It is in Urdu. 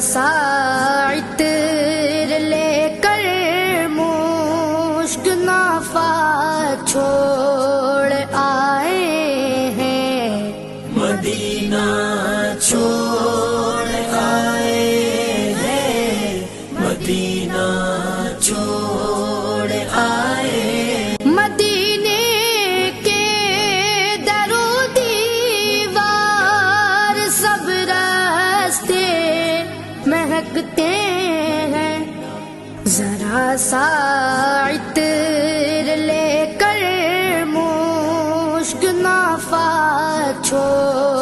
سا عطر لے کر مشک نافہ چھوڑ آئے ہیں، مدینہ چھوڑ آئے ہیں، مدینہ چھوڑ آئے ہیں۔ مدینے کے در و دیوار سب راستے مہکتے ہیں، ذرا سا عطر لے کر مشک نافہ چھوڑ